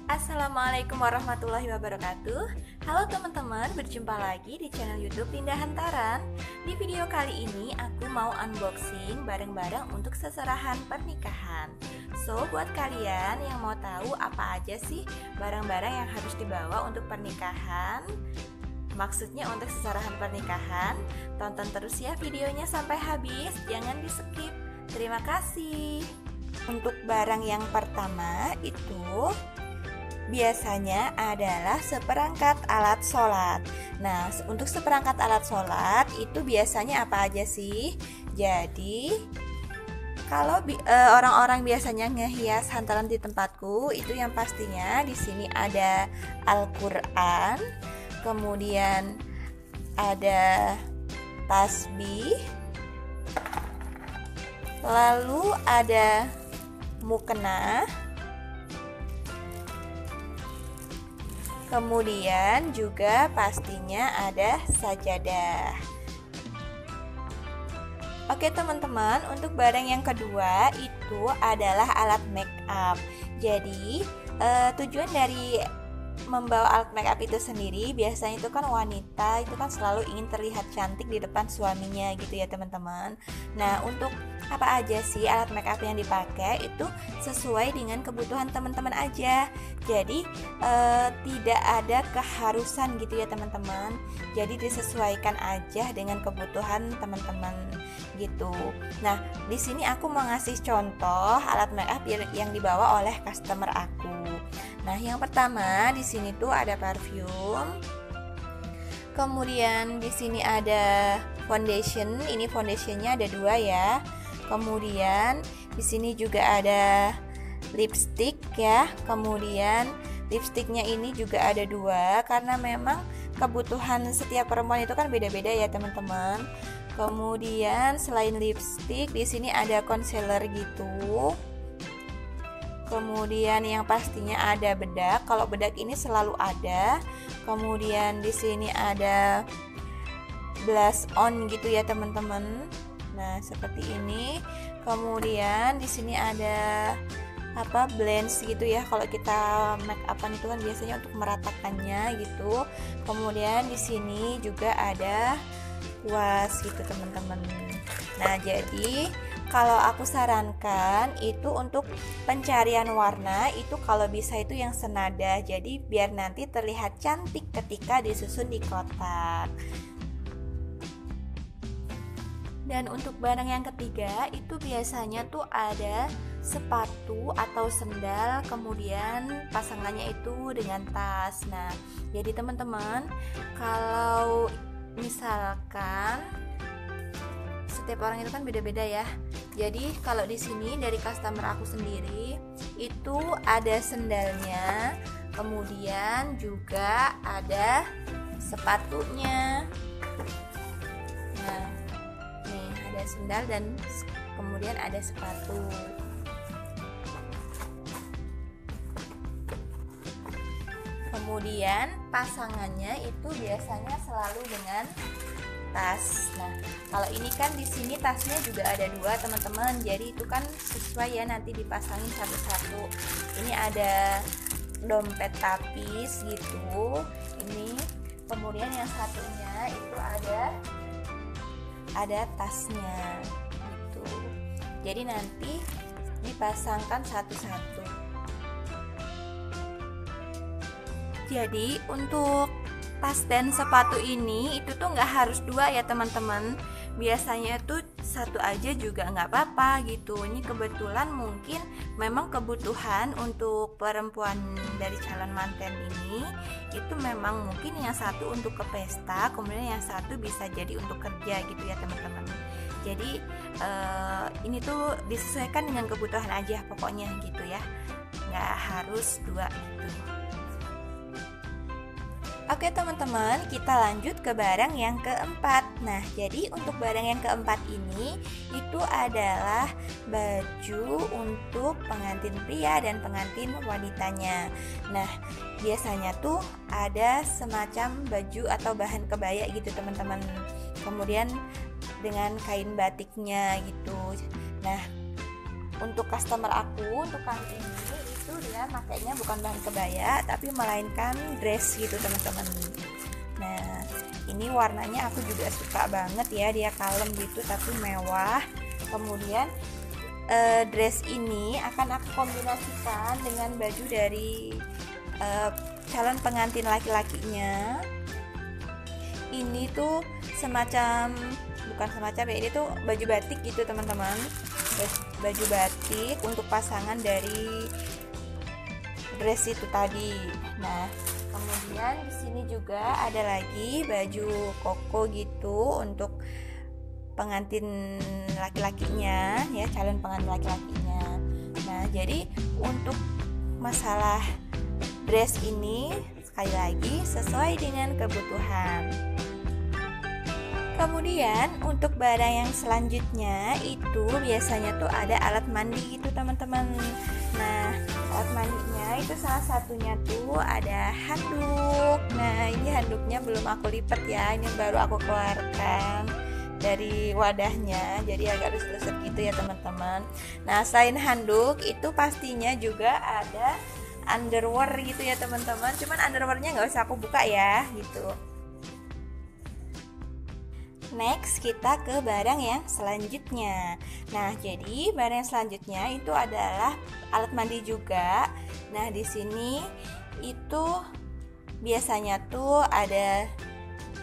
Assalamualaikum warahmatullahi wabarakatuh. Halo teman-teman, berjumpa lagi di channel YouTube Linda Hantaran. Di video kali ini aku mau unboxing barang-barang untuk seserahan pernikahan. So, buat kalian yang mau tahu apa aja sih barang-barang yang harus dibawa untuk pernikahan, maksudnya untuk seserahan pernikahan, tonton terus ya videonya sampai habis, jangan di skip. Terima kasih. Untuk barang yang pertama itu biasanya adalah seperangkat alat sholat. Nah, untuk seperangkat alat sholat itu biasanya apa aja sih? Jadi, kalau orang-orang biasanya ngehias hantaran di tempatku, itu yang pastinya di sini ada Al-Quran, kemudian ada tasbih, lalu ada mukena, kemudian juga pastinya ada sajadah. Oke teman-teman, untuk barang yang kedua itu adalah alat make up. Jadi tujuan dari membawa alat make up itu sendiri, biasanya itu kan wanita itu kan selalu ingin terlihat cantik di depan suaminya gitu ya teman-teman. Nah, untuk apa aja sih alat make up yang dipakai itu sesuai dengan kebutuhan teman-teman aja. Jadi tidak ada keharusan gitu ya teman-teman. Jadi disesuaikan aja dengan kebutuhan teman-teman gitu. Nah, di sini aku mau ngasih contoh alat make up yang dibawa oleh customer aku. Nah, yang pertama di sini tuh ada parfum. Kemudian di sini ada foundation. Ini foundationnya ada 2 ya. Kemudian di sini juga ada lipstick ya. Kemudian lipsticknya ini juga ada 2 karena memang kebutuhan setiap perempuan itu kan beda-beda ya teman-teman. Kemudian selain lipstick di sini ada concealer gitu. Kemudian yang pastinya ada bedak. Kalau bedak ini selalu ada. Kemudian di sini ada blush on gitu ya teman-teman. Nah, seperti ini. Kemudian di sini ada blends gitu ya. Kalau kita make upan itu kan biasanya untuk meratakannya gitu. Kemudian di sini juga ada kuas gitu teman-teman. Nah, jadi kalau aku sarankan itu untuk pencarian warna itu kalau bisa itu yang senada. Jadi biar nanti terlihat cantik ketika disusun di kotak. Dan untuk barang yang ketiga itu biasanya tuh ada sepatu atau sendal, kemudian pasangannya itu dengan tas. Nah, jadi teman-teman, kalau misalkan setiap orang itu kan beda-beda ya. Jadi kalau di sini dari customer aku sendiri itu ada sendalnya, kemudian juga ada sepatunya. Nah, nih ada sendal dan kemudian ada sepatu. Kemudian pasangannya itu biasanya selalu dengan tas. Nah, kalau ini kan di sini tasnya juga ada 2 teman-teman. Jadi itu kan sesuai ya nanti dipasangin satu-satu. Ini ada dompet tapis gitu. Ini kemudian yang satunya itu ada tasnya gitu. Jadi nanti dipasangkan satu-satu. Jadi untuk tas dan sepatu ini itu tuh nggak harus 2 ya teman-teman. Biasanya tuh 1 aja juga nggak apa-apa gitu. Ini kebetulan mungkin memang kebutuhan untuk perempuan dari calon manten ini itu memang mungkin yang satu untuk ke pesta, kemudian yang satu bisa jadi untuk kerja gitu ya teman-teman. Jadi ini tuh disesuaikan dengan kebutuhan aja pokoknya gitu ya, nggak harus 2 gitu. Oke teman-teman, kita lanjut ke barang yang keempat. Nah, jadi untuk barang yang keempat ini itu adalah baju untuk pengantin pria dan pengantin wanitanya. Nah, biasanya tuh ada semacam baju atau bahan kebaya gitu teman-teman. Kemudian dengan kain batiknya gitu. Nah, untuk customer aku untuk kali ini itu dia makainya bukan bahan kebaya tapi melainkan dress gitu teman-teman. Nah ini warnanya aku juga suka banget ya, dia kalem gitu tapi mewah. Kemudian dress ini akan aku kombinasikan dengan baju dari calon pengantin laki-lakinya. Ini tuh bukan semacam ya, ini tuh baju batik gitu teman-teman, baju batik untuk pasangan dari dress itu tadi. Nah kemudian di sini juga ada lagi baju koko gitu untuk pengantin laki-lakinya ya, calon pengantin laki-lakinya. Nah jadi untuk masalah dress ini sekali lagi sesuai dengan kebutuhan. Kemudian untuk barang yang selanjutnya itu biasanya tuh ada alat mandi gitu teman-teman. Nah alat mandinya itu salah satunya tuh ada handuk. Nah ini handuknya belum aku lipat ya, ini baru aku keluarkan dari wadahnya, jadi agak luser-luser gitu ya teman-teman. Nah selain handuk itu pastinya juga ada underwear gitu ya teman-teman, cuman underwearnya nggak usah aku buka ya gitu. Next kita ke barang yang selanjutnya. Nah jadi barang yang selanjutnya itu adalah alat mandi juga. Nah di sini itu biasanya tuh ada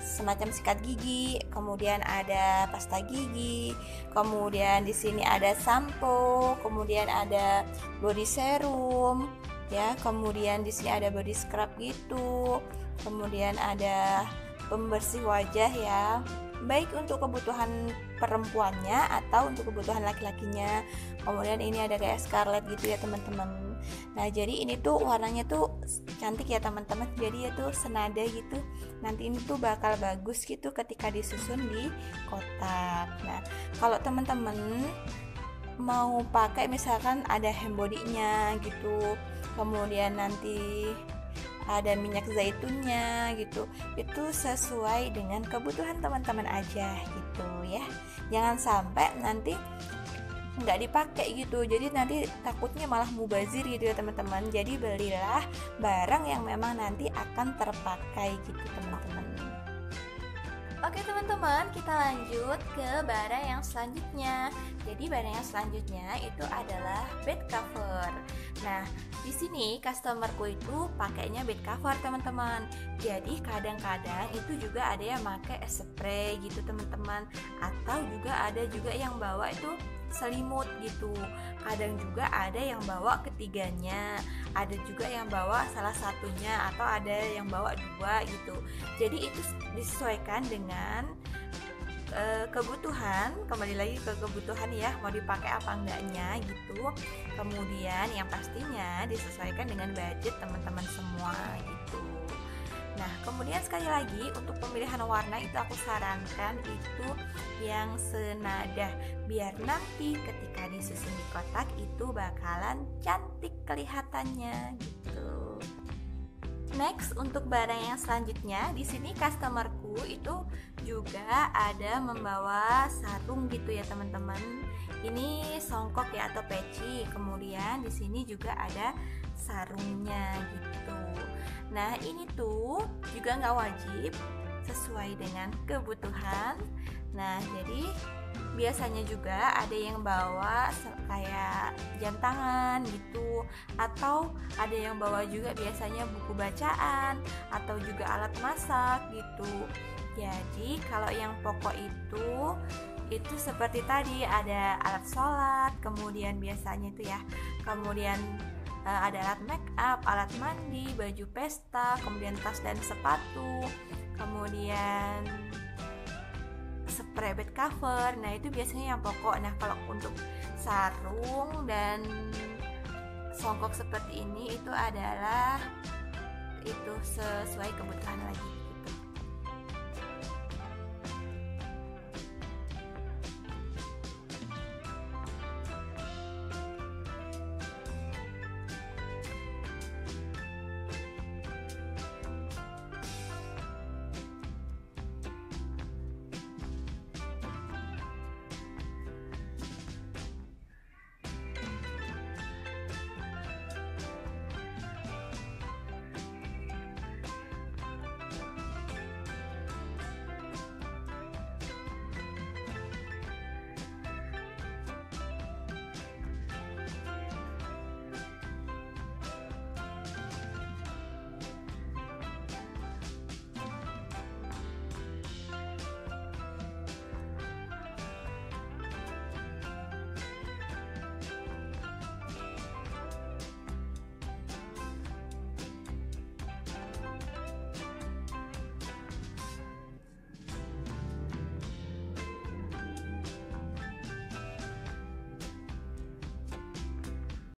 semacam sikat gigi, kemudian ada pasta gigi, kemudian di sini ada sampo, kemudian ada body serum, ya, kemudian di sini ada body scrub gitu, kemudian ada pembersih wajah ya, baik untuk kebutuhan perempuannya atau untuk kebutuhan laki-lakinya. Kemudian ini ada kayak scarlet gitu ya teman-teman. Nah jadi ini tuh warnanya tuh cantik ya teman-teman, jadi ya tuh senada gitu. Nanti ini tuh bakal bagus gitu ketika disusun di kotak. Nah kalau teman-teman mau pakai misalkan ada hem body-nya gitu, kemudian nanti ada minyak zaitunnya gitu, itu sesuai dengan kebutuhan teman-teman aja gitu ya. Jangan sampai nanti nggak dipakai gitu, jadi nanti takutnya malah mubazir gitu ya teman-teman. Jadi belilah barang yang memang nanti akan terpakai gitu teman-teman. Oke teman-teman, kita lanjut ke barang yang selanjutnya. Jadi barang yang selanjutnya itu adalah bed cover. Nah, di sini customerku itu pakainya bed cover teman-teman. Jadi kadang-kadang itu juga ada yang pakai spray gitu teman-teman, atau juga ada juga yang bawa itu selimut gitu. Kadang juga ada yang bawa ketiganya, ada juga yang bawa salah satunya, atau ada yang bawa dua gitu. Jadi itu disesuaikan dengan kebutuhan, kembali lagi ke kebutuhan ya, mau dipakai apa enggaknya gitu. Kemudian yang pastinya disesuaikan dengan budget teman-teman semua gitu. Nah kemudian sekali lagi untuk pemilihan warna itu aku sarankan itu yang senada, biar nanti ketika disusun di kotak itu bakalan cantik kelihatannya gitu. Next untuk barang yang selanjutnya, di sini customerku itu juga ada membawa sarung gitu ya teman-teman. Ini songkok ya atau peci. Kemudian di sini juga ada sarungnya gitu. Nah ini tuh juga nggak wajib, sesuai dengan kebutuhan. Nah jadi biasanya juga ada yang bawa kayak jam tangan gitu, atau ada yang bawa juga biasanya buku bacaan atau juga alat masak gitu. Jadi kalau yang pokok itu seperti tadi ada alat sholat, kemudian biasanya itu ya, kemudian ada alat make up, alat mandi, baju pesta, kemudian tas dan sepatu, kemudian spray bed cover. Nah itu biasanya yang pokok. Nah kalau untuk sarung dan songkok seperti ini itu adalah itu sesuai kebutuhan lagi.